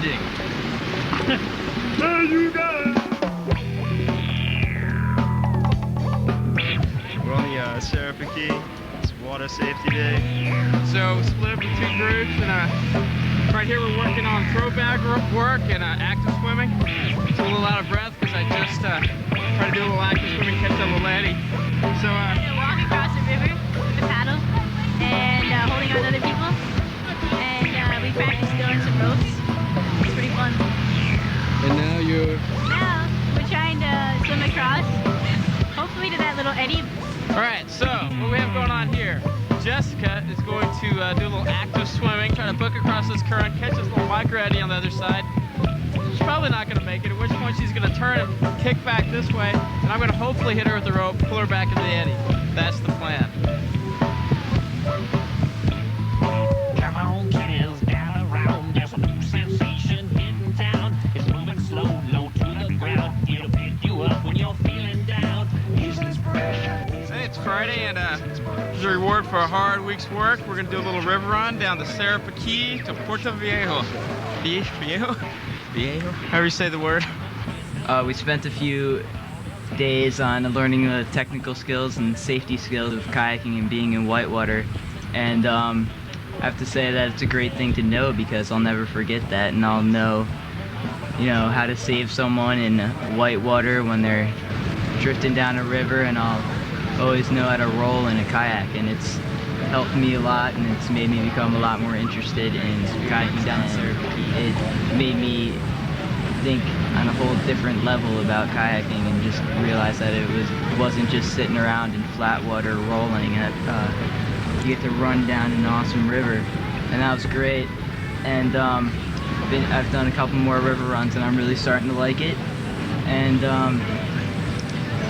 challenging. There you go. We're on the Serapiki. It's water safety day. So split up into 2 groups, and right here we're working on throw bag work and active swimming. It's a little out of breath because I just tried to do a little active swimming, catch up with Laddie. So walking across the river with a paddle and holding on to other people, and we practiced doing some ropes. It's pretty fun. And now we're trying to swim across, hopefully to that little eddy. Alright, so what we have going on here, Jessica is going to do a little active swimming, try to book across this current, catch this little micro eddy on the other side. She's probably not going to make it, at which point she's going to turn and kick back this way, and I'm going to hopefully hit her with the rope, pull her back into the eddy. That's the plan. Come on, kids, gather round. There's a new sensation hitting town. It's moving slow, low to the ground. It'll pick you up when you're feeling down. Hey, it's Friday, and as a reward for a hard week's work, we're going to do a little river run down the Serapiki to Puerto Viejo. Viejo? However you say the word. We spent a few days on learning the technical skills and safety skills of kayaking and being in whitewater, and I have to say that it's a great thing to know because I'll never forget that, and I'll know, you know, how to save someone in whitewater when they're drifting down a river, and I'll always know how to roll in a kayak, and it's helped me a lot, and it's made me become a lot more interested in kayaking down the Serapiki. It made me think on a whole different level about kayaking and just realize that it wasn't just sitting around in flat water rolling, and you get to run down an awesome river, and that was great. And I've done a couple more river runs, and I'm really starting to like it, and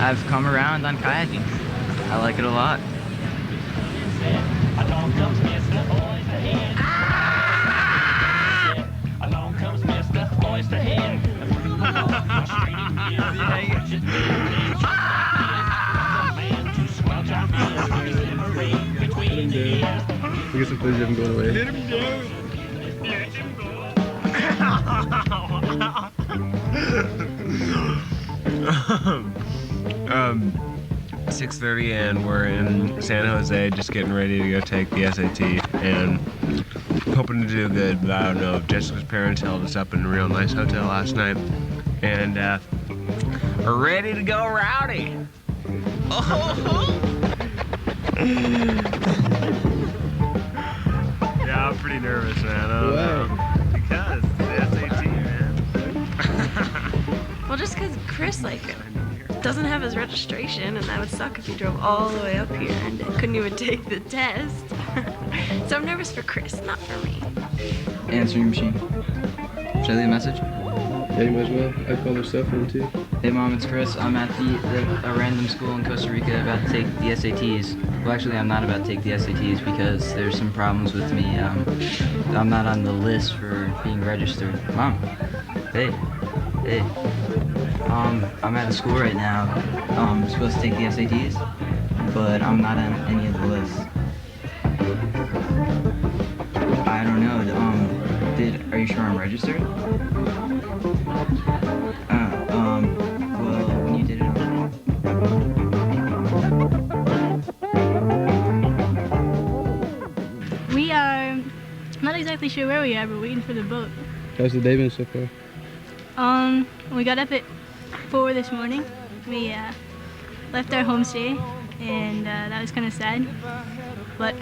I've come around on kayaking. I like it a lot. Along comes Mr. Oysterhead. Along comes Mr. Oysterhead. we get some footage of him going away. Let him go. 6:30 and we're in San Jose just getting ready to go take the SAT and hoping to do good, but I don't know. Jessica's parents held us up in a real nice hotel last night and we're ready to go rowdy. Yeah, I'm pretty nervous, man. I don't know. Because it's the SAT, man. Well, just because Chris, doesn't have his registration, and that would suck if he drove all the way up here and couldn't even take the test. So I'm nervous for Chris, not for me. Answering machine. Should I leave a message? Yeah, you might as well. I call their cell phone too. Hey Mom, it's Chris. I'm at a random school in Costa Rica about to take the SATs. Well, actually, I'm not about to take the SATs because there's some problems with me. I'm not on the list for being registered. Mom, hey. I'm at a school right now. I'm supposed to take the SATs, but I'm not on any of the lists. I don't know. Are you sure I'm registered? Well, when you did it on. We are not exactly sure where we are, but we're waiting for the boat. How's the day been so far? We got up at 4 this morning. We left our homestay, and that was kind of sad. But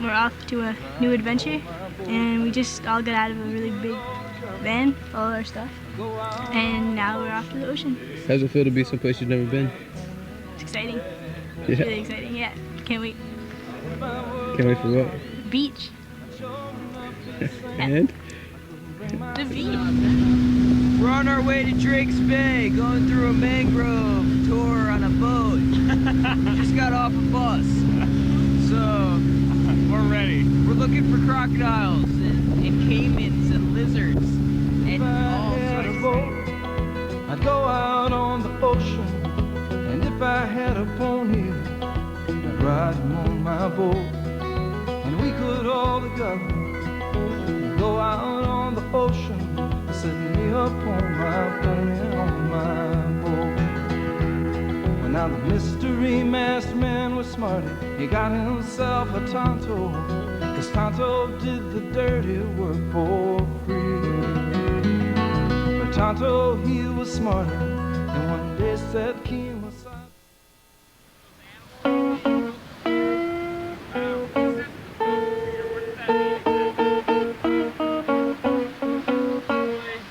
we're off to a new adventure, and we just all got out of a really big van, all our stuff, and now we're off to the ocean. How's it feel to be someplace you've never been? It's exciting. Yeah. It's really exciting. Yeah, can't wait. Can't wait for what? Beach. And? The beach. We're on our way to Drake's Bay, going through a mangrove tour on a boat. Just got off a bus. So, We're ready. we're looking for crocodiles and caimans and lizards and all sorts of things. I'd go out on the ocean, and if I had a pony, I'd ride him on my boat, and we could all together go out on the ocean, upon my pony on my boat. Well, now the mystery masked man was smarty. He got himself a Tonto, 'cause Tonto did the dirty work for free. But Tonto, he was smarter, and one day said King was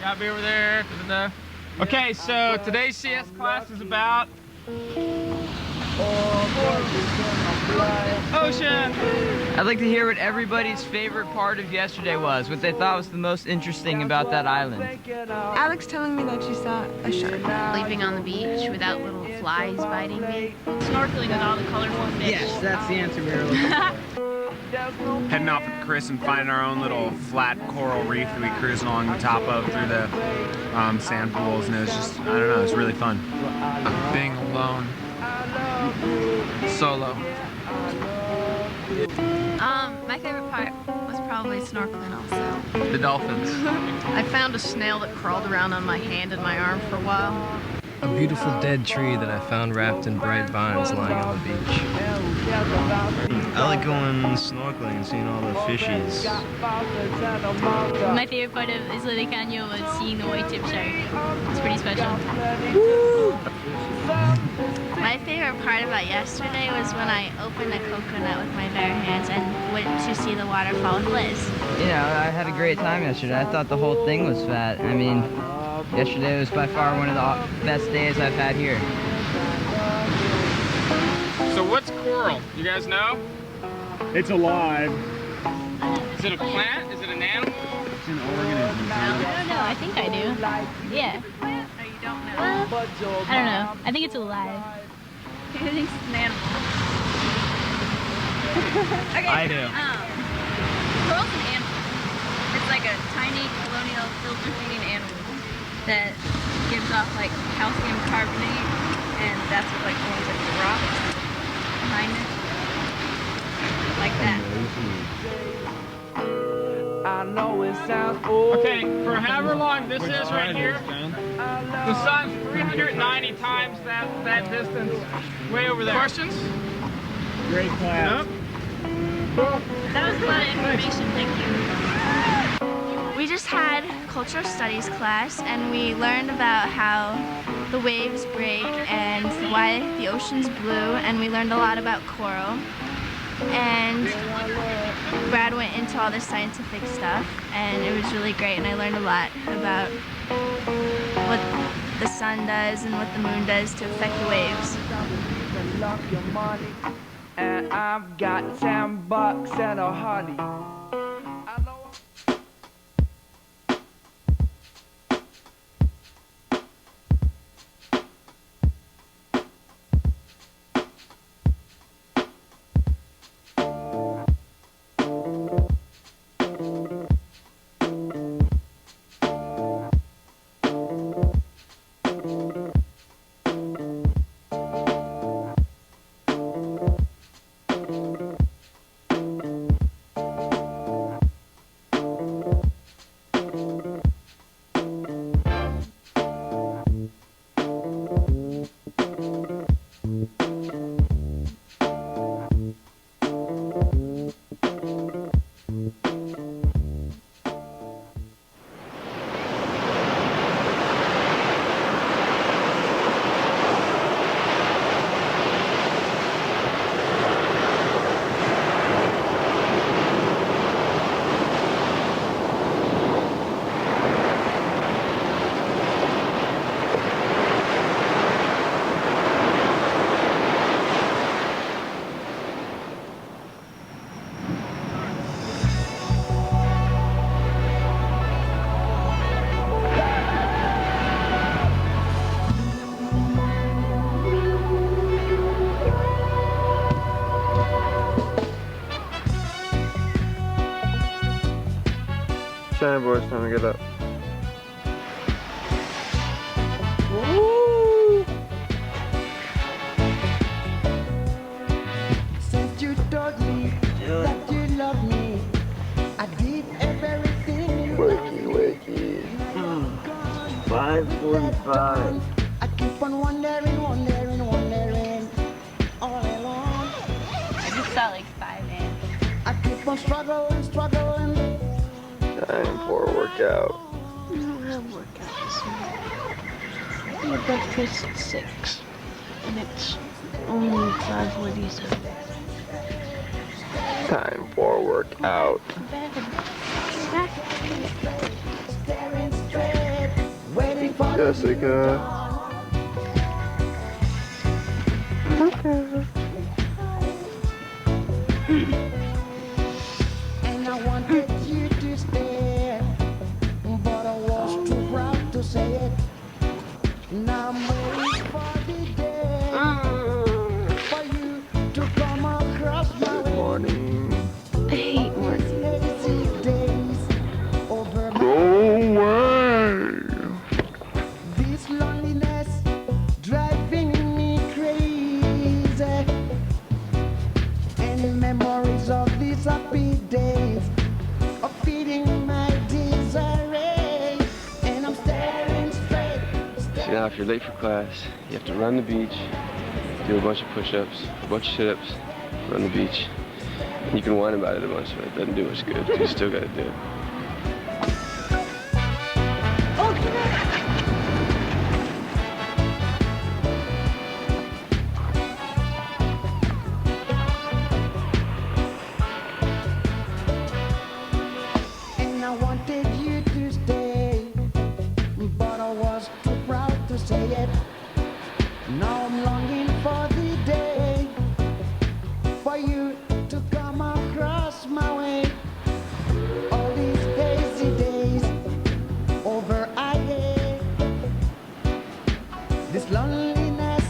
Gotta be over there. Okay, so today's CS class is about ocean. I'd like to hear what everybody's favorite part of yesterday was, what they thought was the most interesting about that island. Alex telling me that she saw a shark. Sleeping on the beach without little flies biting me. Snorkeling with all the colorful fish. Yes, that's the answer we were looking for. Heading off with Chris and finding our own little flat coral reef that we cruised along the top of through the sand pools, and it was just, I don't know, it was really fun. Being alone. Solo. My favorite part was probably snorkeling also. The dolphins. I found a snail that crawled around on my hand and my arm for a while. A beautiful dead tree that I found wrapped in bright vines lying on the beach. I like going snorkeling and seeing all the fishies. My favorite part of Isla de Caño was seeing the white tip shark. It's pretty special. My favorite part about yesterday was when I opened a coconut with my bare hands and went to see the waterfall with Liz. You know, I had a great time yesterday. I thought the whole thing was fat. I mean, yesterday was by far one of the best days I've had here. So what's coral? You guys know? It's alive. Is it a plant? Is it an animal? It's an organism. I don't know. I think I do. Yeah. Or you don't know? I don't know. I think it's alive. Who thinks it's an animal? Okay. I do. Coral's an animal. It's like a tiny colonial filter feeding animal that gives off like calcium carbonate, and that's what like forms like the rocks behind it. Like that. I know it sounds old. Okay, for however long this is right here, the sun's 390 times that distance way over there. Questions? Great class. That was a lot of information, thank you. We just had cultural studies class, and we learned about how the waves break and why the ocean's blue, and we learned a lot about coral. And Brad went into all this scientific stuff, and it was really great, and I learned a lot about what the sun does and what the moon does to affect the waves. And I've got 10 bucks and a honey. Shine boys, time to get up. Since you told me that you love me, I did everything you Wakey, wakey. 45. I keep on wondering, wondering, wondering all along. I just saw like 5 ants. I keep on struggling, struggling. Time for a workout. We don't have workouts. We have breakfast at 6. And it's only 5:47. Time for a workout. Jessica. And I wanted you to stay, but I was too proud to say it. Now I'm waiting for the day for you to come across my way. Good morning. I hate work. Lazy days over my Go away. this loneliness driving me crazy. Any memories of these happy days are feeding my desire, and I'm staring straight. See, now if you're late for class, you have to run the beach, do a bunch of push-ups, a bunch of sit-ups, run the beach. You can whine about it a bunch, but it doesn't do much good. You still gotta do it. And I wanted you to stay, but I was too proud to say it. Now I'm longing for the day for you to come across my way. All these hazy days over again. This loneliness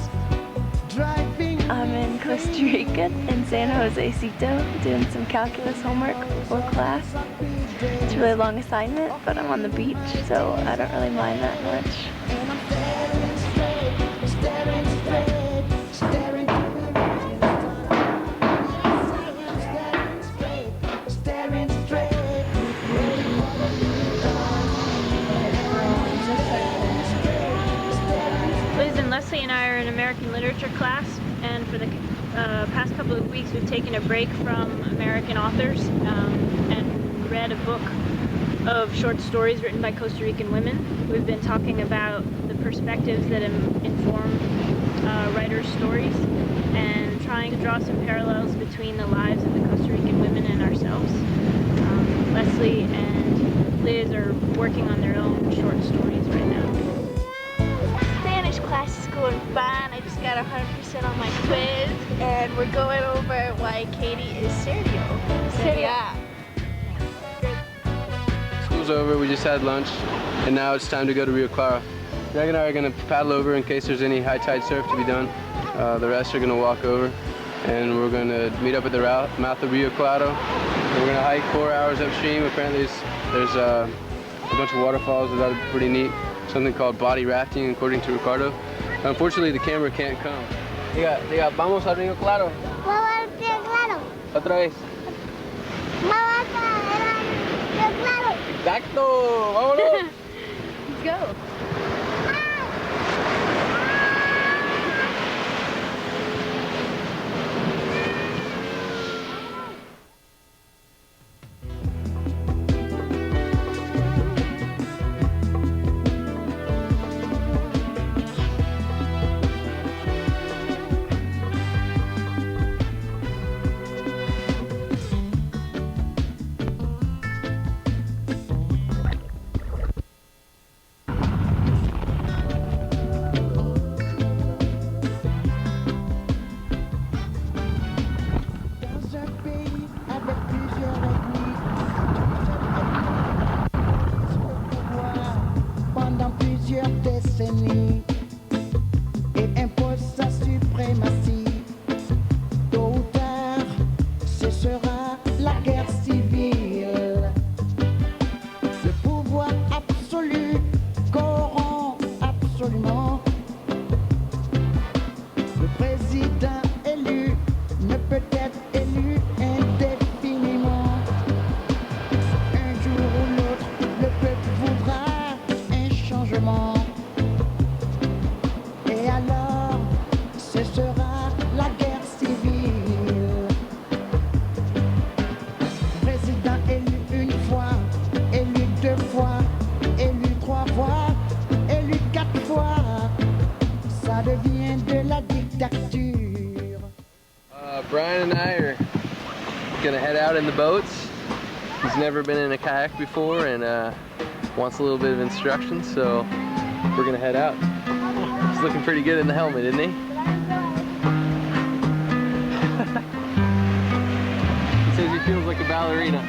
driving. I'm in Costa Rica in San Josecito doing some calculus homework for class. It's a really long assignment, but I'm on the beach, so I don't really mind that much. And I'm staring straight, staring straight, staring staring straight. Liz and Leslie and I are in American literature class, and for the past couple of weeks we've taken a break from American authors and read a book of short stories written by Costa Rican women. We've been talking about the perspectives that inform writers' stories and trying to draw some parallels between the lives of the Costa Rican women and ourselves. Leslie and Liz are working on their own short stories right now. Spanish class is going fine. I just got 100% on my quiz, and we're going over why Katie is serio. Yeah. School's over, we just had lunch, and now it's time to go to Rio Claro. Greg and I are gonna paddle over in case there's any high tide surf to be done. The rest are gonna walk over, and we're gonna meet up at the mouth of Rio Claro. And we're gonna hike 4 hours upstream. Apparently there's a bunch of waterfalls that are pretty neat. Something called body rafting, according to Ricardo. Unfortunately, the camera can't come. Diga, vamos a Rio Claro. Vamos al Río Claro. Otra vez. Vamos al Río Claro. Exacto, vámonos. Let's go. devient de la dictature. Brian and I are gonna head out in the boats. He's never been in a kayak before and wants a little bit of instruction, so we're gonna head out. He's looking pretty good in the helmet, isn't he? He says he feels like a ballerina.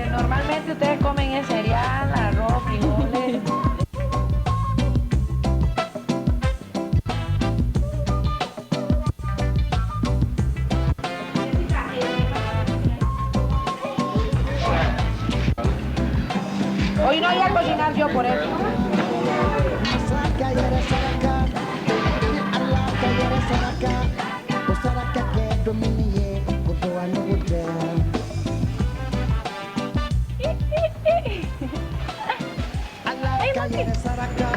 Normalmente ustedes comen el cereal, arroz, frijoles. Hoy no voy a cocinar yo por eso.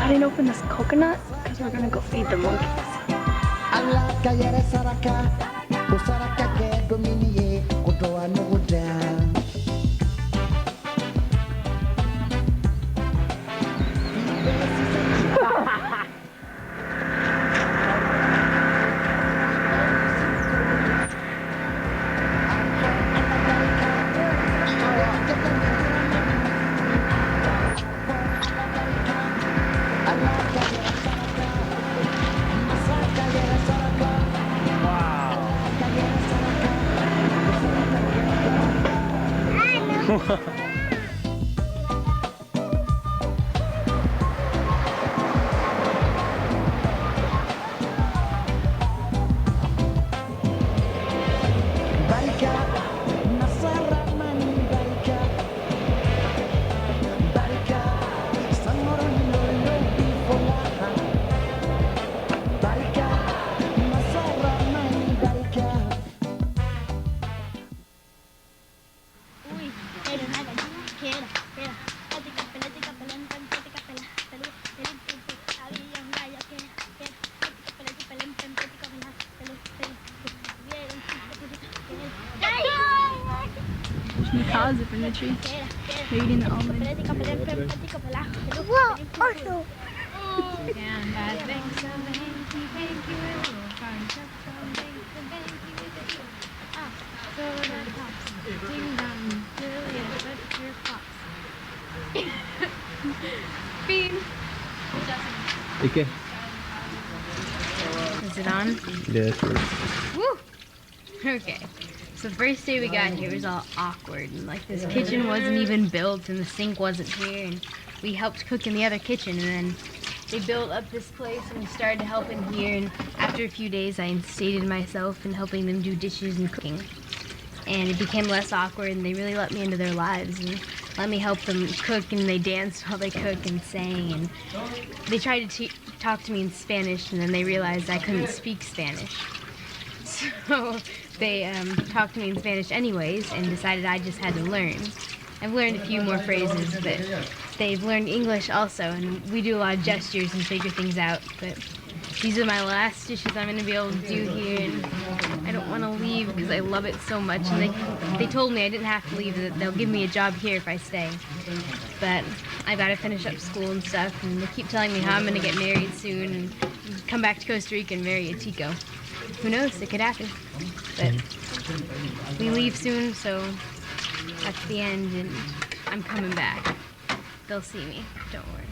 I didn't open this coconut because we're gonna go feed the monkeys. Cows up in the tree. They're eating the almond. Whoa, also. And bad things, so thank you. Find something, thank you. Ah, so the pops. Ding dong, really, but your pops. Bean. Okay. Is it on? Yeah, sure. Woo! Okay. So the first day we got here was all awkward, and like this kitchen wasn't even built and the sink wasn't here, and we helped cook in the other kitchen, and then they built up this place and we started to help in here, and after a few days I instated myself in helping them do dishes and cooking. And it became less awkward and they really let me into their lives, and let me help them cook, and they danced while they cook and sang, and they tried to talk to me in Spanish, and then they realized I couldn't speak Spanish. So they talked to me in Spanish anyways and decided I just had to learn. I've learned a few more phrases, but they've learned English also, and we do a lot of gestures and figure things out. But these are my last dishes I'm going to be able to do here, and I don't want to leave because I love it so much. And they told me I didn't have to leave, that they'll give me a job here if I stay. But I got to finish up school and stuff, and they keep telling me how I'm going to get married soon and come back to Costa Rica and marry a Tico. Who knows? It could happen. But we leave soon, so that's the end, and I'm coming back. They'll see me. Don't worry.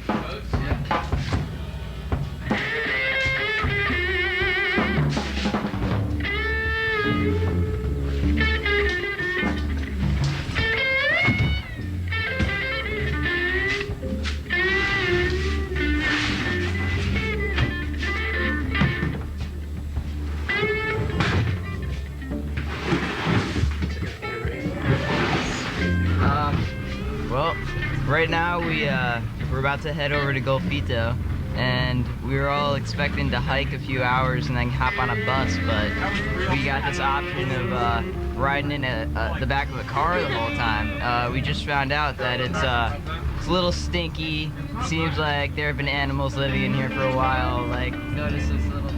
Well, right now we're about to head over to Golfito, and we were all expecting to hike a few hours and then hop on a bus, but we got this option of riding in the back of a car the whole time. We just found out that it's a little stinky. Seems like there have been animals living in here for a while. Like, notice this little bit.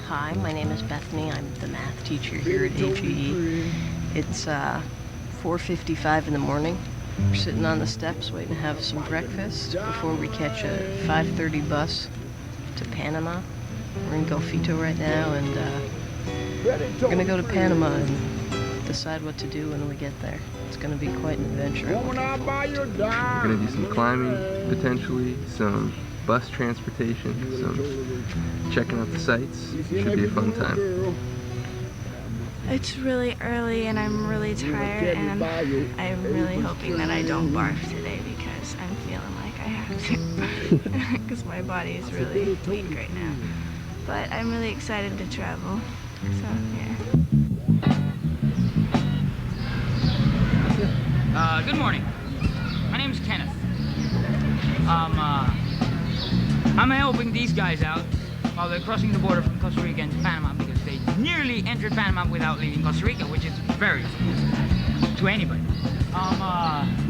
Hi, my name is Bethany. I'm the math teacher here at AGE. It's 4:55 in the morning. We're sitting on the steps waiting to have some breakfast before we catch a 5:30 bus to Panama. We're in Golfito right now, and we're gonna go to Panama and decide what to do when we get there. It's gonna be quite an adventure. We're gonna do some climbing, potentially, some bus transportation, some checking out the sights. Should be a fun time. It's really early and I'm really tired, and I'm really hoping that I don't barf today because I'm feeling like I have to because my body is really weak right now. But I'm really excited to travel, so yeah. Good morning. My name's Kenneth. I'm helping these guys out while they're crossing the border from Costa Rica into Panama, because they nearly entered Panama without leaving Costa Rica, which is very offensive to anybody.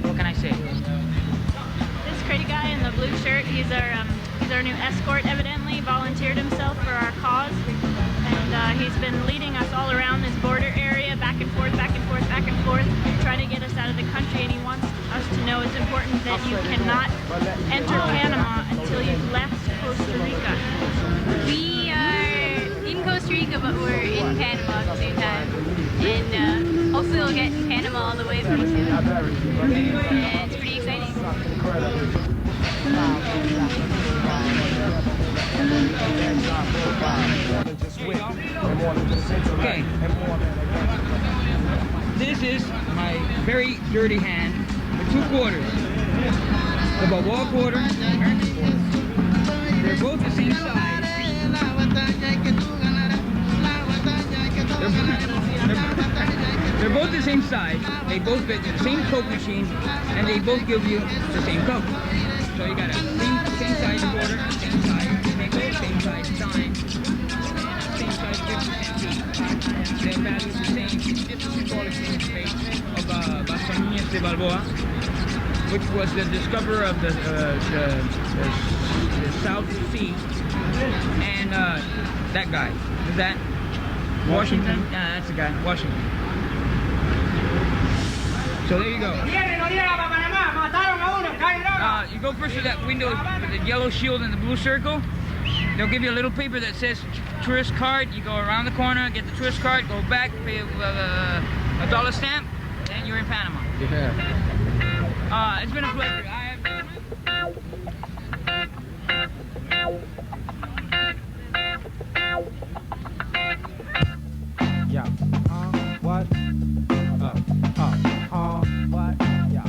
What can I say? This pretty guy in the blue shirt, he's our new escort, evidently volunteered himself for our cause, and he's been leading us all around this border area, back and forth, back and forth, back and forth, trying to get us out of the country, and he wants us to know it's important that you cannot enter Panama until you've left Costa Rica. We are in Costa Rica, but we're in Panama at the same time. And hopefully we'll get in Panama all the way pretty soon. And it's pretty exciting. Okay. This is my very dirty hand with 2 quarters. The Balboa quarter, American quarter. They're both the same size. They're both the same size, they both fit the same Coke machine, and they both give you the same Coke. So you got a same size border, same size nickel, same size dime, same size 50-cent piece. Their value is the same. It's just a symbolic thing in space of Bartolomé de Balboa, which was the discoverer of the South Sea. And that guy, is that Washington? Yeah, that's the guy, Washington. So there you go. You go first to that window with the yellow shield and the blue circle. They'll give you a little paper that says tourist card. You go around the corner, get the tourist card, go back, pay a dollar stamp, and you're in Panama. Yeah. It's been a pleasure. Yeah. What? What? Yeah.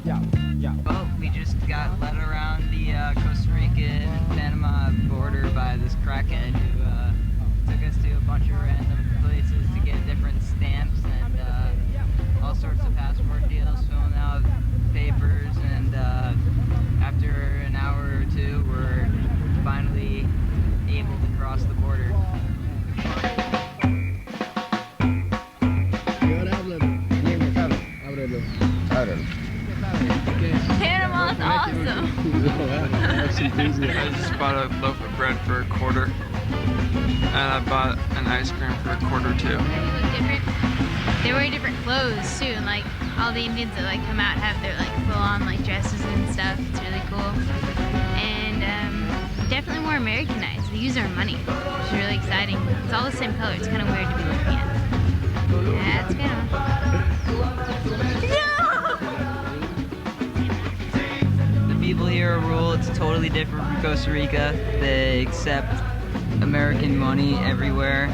Yeah. Yeah. Well, we just got led around the Costa Rica Panama border by this crackhead who took us to a bunch of random places to get different stamps and all sorts of passport deals, filling out papers, and after an hour or two, we're finally able to cross the border. Panama's awesome. I just bought a loaf of bread for a quarter, and I bought an ice cream for a quarter too. They wear different clothes too, and like all the Indians that like come out have their like full-on like dresses and stuff. It's really cool, and definitely more Americanized. They use our money, which is really exciting. It's all the same color. It's kind of weird to be looking at. Yeah, it's kind of. People here rule. It's totally different from Costa Rica. They accept American money everywhere.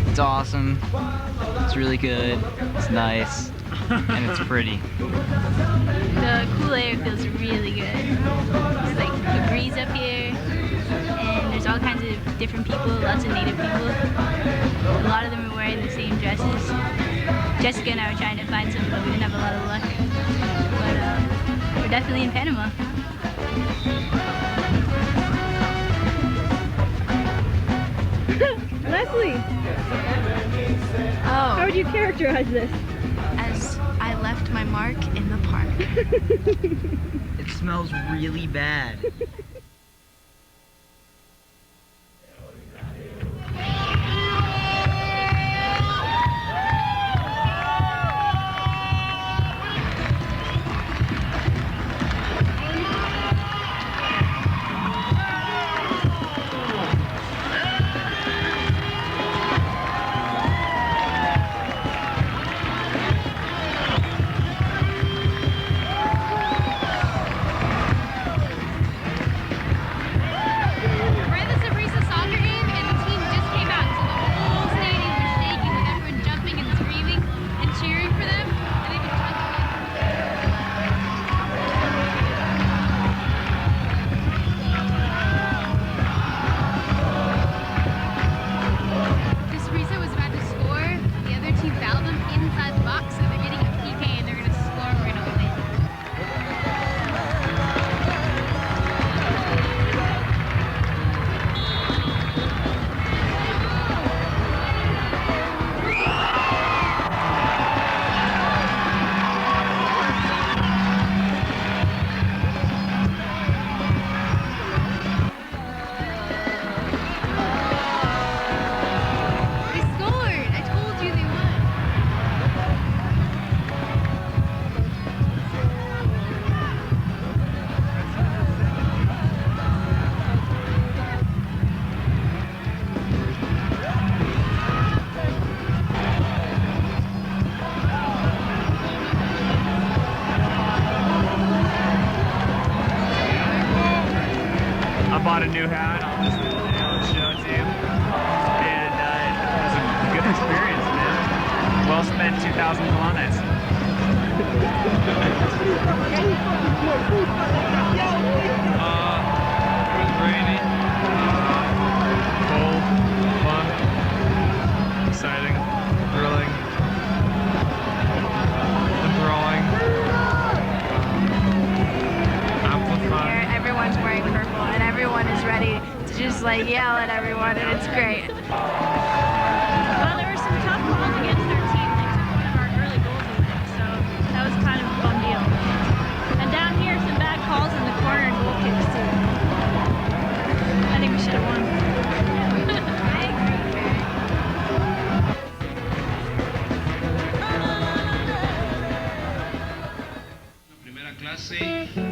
It's awesome. It's really good. It's nice. And it's pretty. The cool air feels really good. It's like a breeze up here, and there's all kinds of different people, lots of native people. A lot of them are wearing the same dresses. Jessica and I were trying to find some, but we didn't have a lot of luck. But we're definitely in Panama. Leslie! Oh. How would you characterize this? As I left my mark in the park. It smells really bad. Bought a new hat. I'll just show it to you. And it was a good experience, man. Well spent 2,000 colones. It was raining.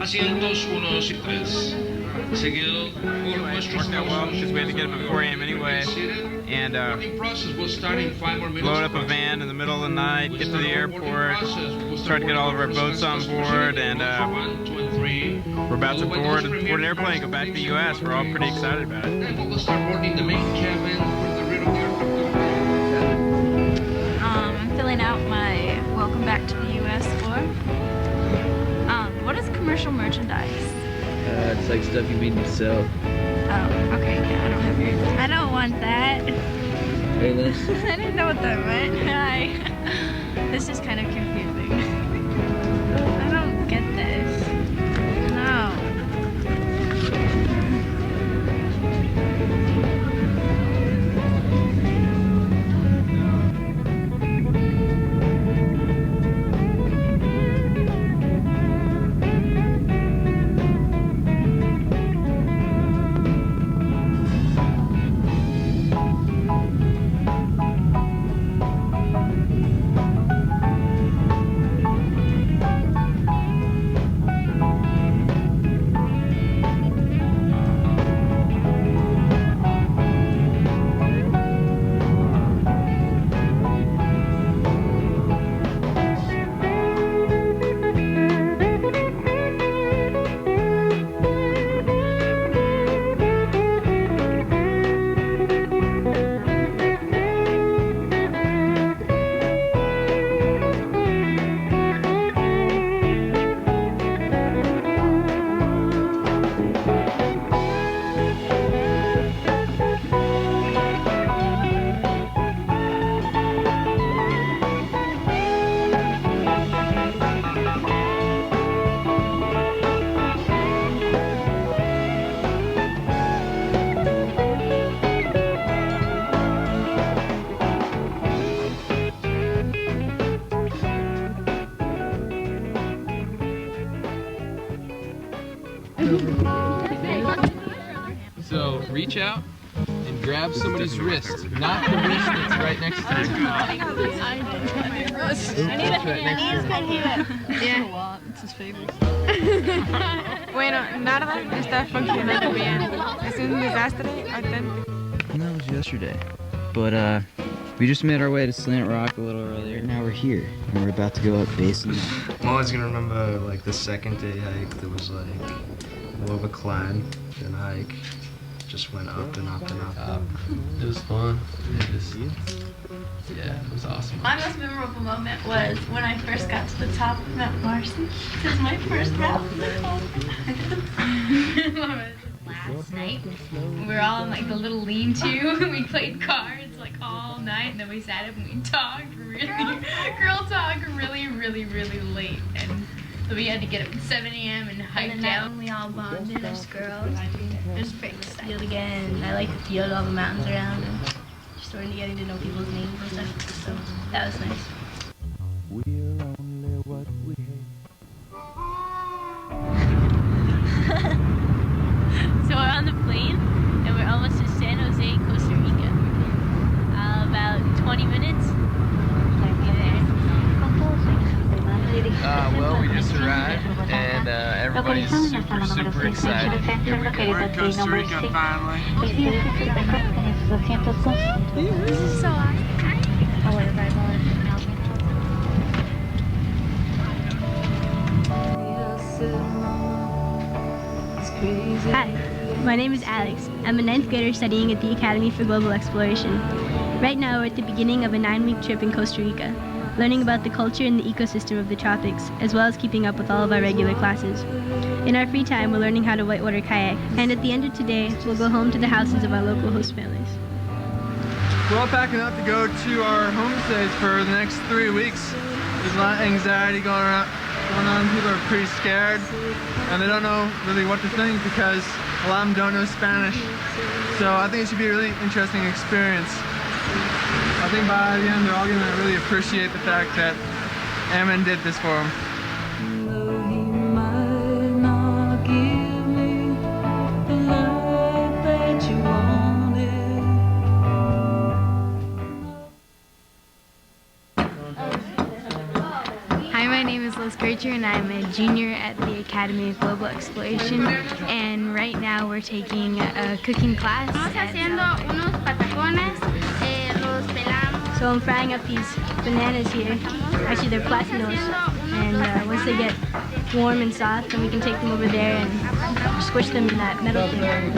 Asientos 1, 2 y 3. Seguido por nuestros Worked out well because we had to get up at 4 a.m. anyway, and load up a van in the middle of the night, get to the airport, start to get all of our boats on board, and we're about to board an airplane and go back to the U.S. We're all pretty excited about it. We'll start boarding the main cabin for the rear of the aircraft. I'm filling out my welcome back to the U.S. form. What is commercial merchandise? It's like stuff you need to sell. Oh, okay, yeah, I don't have yours. I don't want that. Hey, Liz. I didn't know what that meant. Hi. This is kind of confusing. I don't get this. No. So reach out and grab somebody's wrist, not the wrist that's right next to you. Yeah. It's his favorite. Bueno, nada está funcionando bien. Es un desastre auténtico. That was yesterday. But we just made our way to Slant Rock a little earlier. Now we're here, and we're about to go up Basin. I'm always gonna remember like the second day hike that was like more of a climb than a hike. Just went up and up and up. It was fun. Yeah, it was awesome. My most memorable moment was when I first got to the top of Mount Marcy. This is my first route. Last night, we were all in like the little lean-to. We played cards like all night, and then we sat up and we talked girl talk really late. And so we had to get up at 7 a.m. and hike down. We all bonded as girls. It was pretty exciting again. I like the feel of all the mountains around and just sort of getting to know people's names and stuff. So that was nice. We're only what we So we're on the plane and we're almost to San Jose, Costa Rica. About 20 minutes. Well, we just arrived, and everybody's super excited. We're in Costa Rica finally. This is so awesome. Oh, wait, right on. Hi, my name is Alex. I'm a 9th grader studying at the Academy for Global Exploration. Right now we're at the beginning of a 9-week trip in Costa Rica, learning about the culture and the ecosystem of the tropics, as well as keeping up with all of our regular classes. In our free time, we're learning how to whitewater kayak, and at the end of today, we'll go home to the houses of our local host families. We're all packing up to go to our homestays for the next 3 weeks. There's a lot of anxiety going on. People are pretty scared, and they don't know really what to think because a lot of them don't know Spanish. So I think it should be a really interesting experience. I think by the end, they're all going to really appreciate the fact that Ammen did this for them. Gertrude and I'm a junior at the Academy of Global Exploration, and right now we're taking a cooking class. So I'm frying up these bananas here. Actually, they're plátanos, and once they get warm and soft, then we can take them over there and squish them in that metal thing.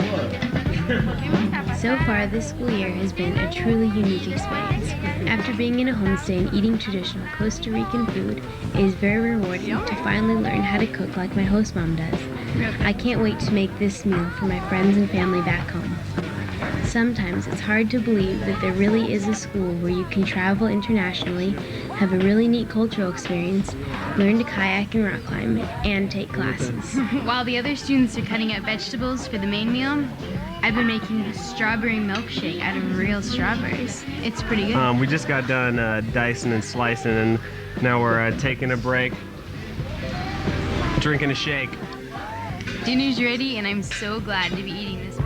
So far, this school year has been a truly unique experience. After being in a homestay and eating traditional Costa Rican food, it is very rewarding to finally learn how to cook like my host mom does. I can't wait to make this meal for my friends and family back home. Sometimes it's hard to believe that there really is a school where you can travel internationally, have a really neat cultural experience, learn to kayak and rock climb, and take classes. While the other students are cutting up vegetables for the main meal, I've been making a strawberry milkshake out of real strawberries. It's pretty good. We just got done dicing and slicing, and now we're taking a break, drinking a shake. Dinner's ready, and I'm so glad to be eating this.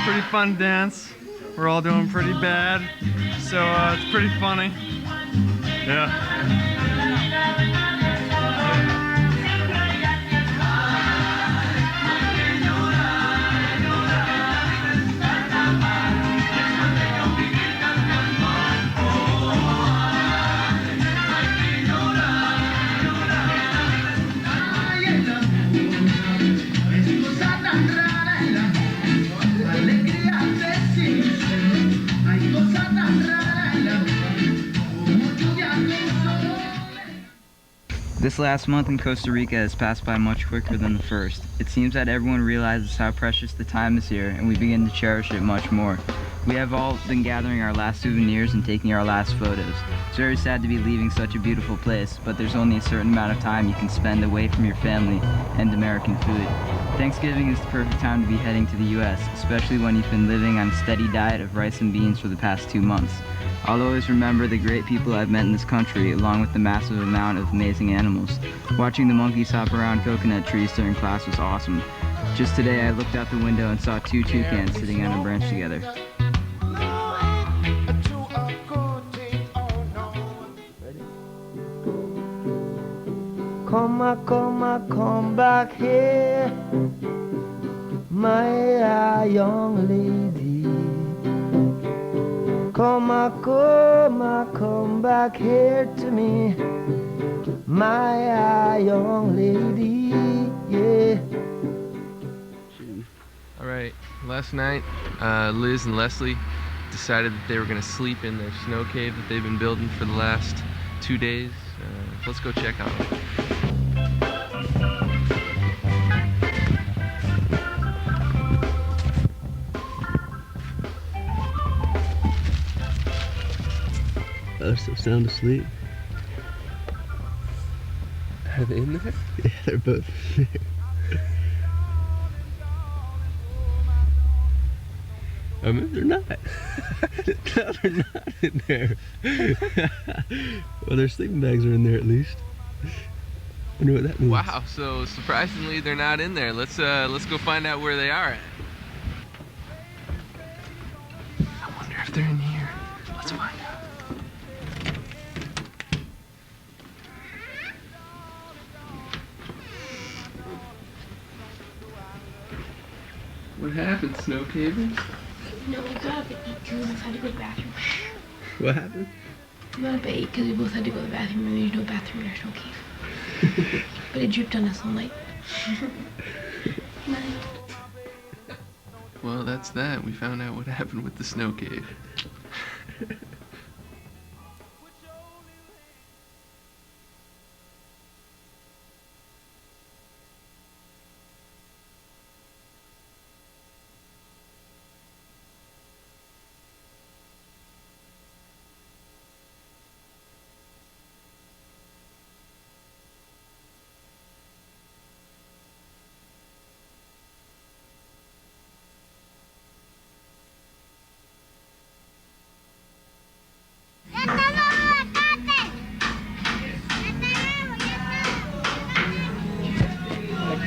Pretty fun dance. We're all doing pretty bad, so it's pretty funny. Yeah. This last month in Costa Rica has passed by much quicker than the first. It seems that everyone realizes how precious the time is here, and we begin to cherish it much more. We have all been gathering our last souvenirs and taking our last photos. It's very sad to be leaving such a beautiful place, but there's only a certain amount of time you can spend away from your family and American food. Thanksgiving is the perfect time to be heading to the US, especially when you've been living on a steady diet of rice and beans for the past 2 months. I'll always remember the great people I've met in this country, along with the massive amount of amazing animals. Watching the monkeys hop around coconut trees during class was awesome. Just today I looked out the window and saw 2 toucans sitting on a branch together. Come back here, my young lady. Come back here to me, my young lady, yeah. All right, last night, Liz and Leslie decided that they were gonna sleep in their snow cave that they've been building for the last 2 days. Let's go check out it. They're still sound asleep. Are they in there? Yeah, they're both in there. I mean, they're not. No, they're not in there. Well, their sleeping bags are in there at least. Wonder what that means. Wow, so surprisingly they're not in there. Let's go find out where they are at. I wonder if they're in here. Let's find out. What happened, Snow Cavers? No, we got up at 8 because we both had to go to the bathroom. What happened? We got up at 8 because we both had to go to the bathroom and there's no bathroom in our snow cave. But it dripped on us all night. Well, that's that. We found out what happened with the snow cave.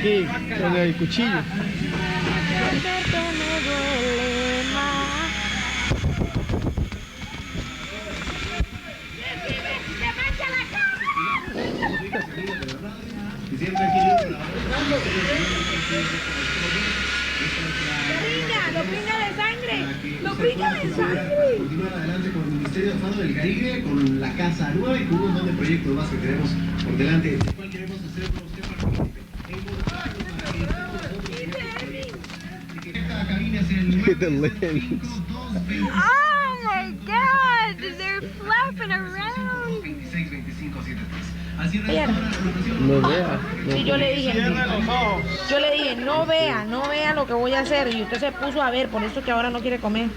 aquí con el cuchillo. ¡Lo pinga de sangre! ¡Lo pinga de sangre! Continuar adelante con el Ministerio de Faro del Caribe, con la Casa Nueva y con un montón de proyectos más que tenemos por delante. El cual queremos hacer con usted The lens. Oh my God! They're flapping around. No vea. Sí, yo le dije, no vea lo que voy a hacer. Y usted se puso a ver, por eso que ahora no quiere comer.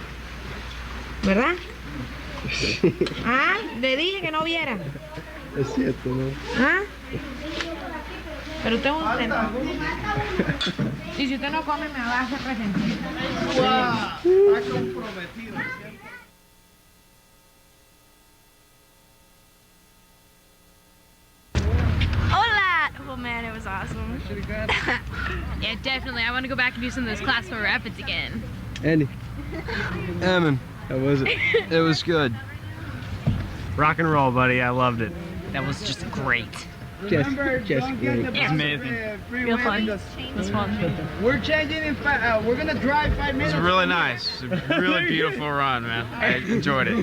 ¿Verdad? Ah, le dije que no viera. Es cierto, ¿no? ¿Ah? Pero usted es un centro. Y si usted no come, me va a hacer resentir. Wow, está comprometido. Hola! Oh man, it was awesome. Yeah, definitely. I want to go back and do some of those classical rapids again. Andy. Ammen. How was it? It was good. Rock and roll, buddy. I loved it. That was just great. Just great. It's amazing. Real fun. It was fun. We're changing in we're gonna drive 5 minutes. It was really nice. It's a really beautiful run, man. I enjoyed it.